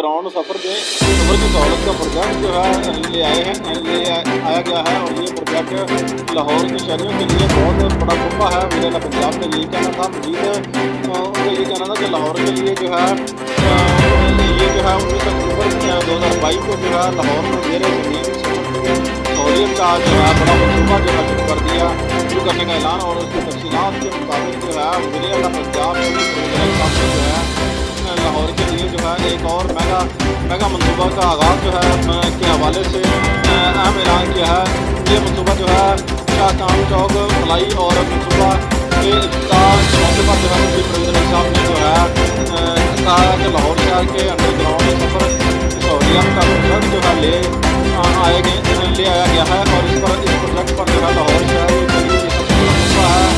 Underground सफ़र की सहूलत का प्रोजेक्ट जो है आया गया है। और ये प्रोजेक्ट लाहौर के शहरियों के लिए बहुत बड़ा तोहफा है। मेरा पंजाब का यही कहना था। मजीद उनका ये कहना था कि लाहौर के लिए जो है ये जो है 19 अक्टूबर 2022 को जो है लाहौर में ज़ेर ज़मीन सहूलियत का जो है बड़ा मनसूबा जो है शुरू करने का ऐलान। और उसकी तफसीलात के मुताबिक जो है वज़ीर पंजाब जो है लाहौर के लिए जो है एक और मेगा मनसूबा का आगाज़ जो है के हवाले से अहम ऐलान किया है। ये मनसूबा जो है शाहकाम चौक फलाई और मनसूबा के इफ्तिताह के मौके पर जो है मुफ्ती परवेज़ अली साहब ने जो है कहा है कि लाहौर शहर के अंडरग्राउंड सफ़र की सहूलियत का प्रोजेक्ट जो है ले आया गया है। और इस प्रोजेक्ट पर जो है लाहौर शहर के लिए सबसे बड़ा मौका है।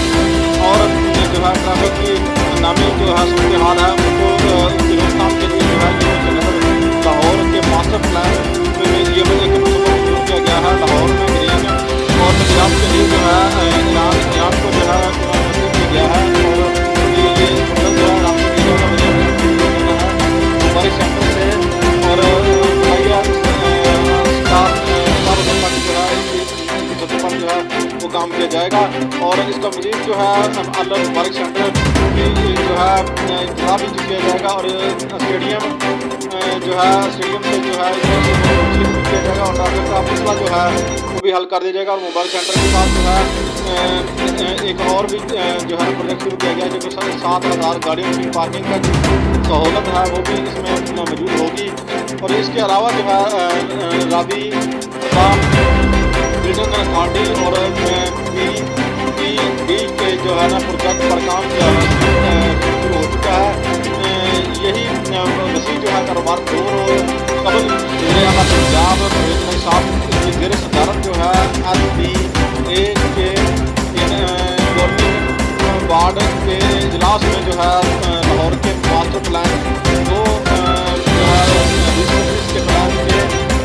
और जो है ट्रैफिक की नामी जो है सूरत हाल है उनको उसकी रोकथाम के लिए जो है लाहौर के मास्टर प्लान में ये एक मनसूबा शुरू किया गया है। लाहौर में ग्रीन और पंजाब के लिए जो है ईरान को जो है मंजूर किया गया है। और ये मतलब जो है रास्ते की जो है मुबारक सेंटर से और जो है वो काम किया जाएगा। और इसका मजीद जो है अल मुबारक सेंटर की जो है इंतजाम भी किया जाएगा। और स्टेडियम से जो है किया जाएगा और ट्रैफिक का मसला जो है वो भी हल कर दिया जाएगा। और मुबारक सेंटर के साथ जो है एक और भी जो है प्रोजेक्ट शुरू किया गया जो कि 7,000 गाड़ियों की पार्किंग का सहूलत है वो भी इसमें मौजूद होगी। और इसके अलावा जो है रावी बिल्डिंग अथॉरिटी और बी के जो है ना प्रोजेक्ट पर काम शुरू हो चुका है। यही वसी जो है कारोबार दौर और कबल पंजाब परवेज़ साहब की ज़ेर सदारत जो है LPA के गवर्निंग वार्ड के इजलास में जो है लाहौर के मास्टर प्लान को जो है 2020 के प्लान के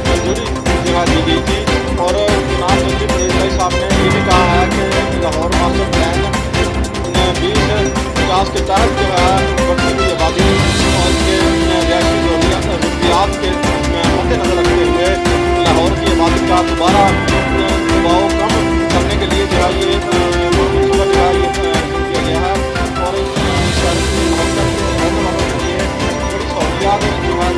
मंजूरी जो है दी गई थी। और जनाब मुफ्ती परवेज़ अली साहब ने ये भी कहा है कि लाहौर मास्टर प्लान 2050 के तहत जो है बढ़ती हुई आबादी और के रिहायशी ज़रूरियात के मद्देनज़र रखते हुए लाहौर की आबादी का दोबारा दबाव कम करने के लिए जो है ये मनसूबा जो है ये शुरू किया गया है। और इस शहर के लिए बड़ी सहूलियात जो है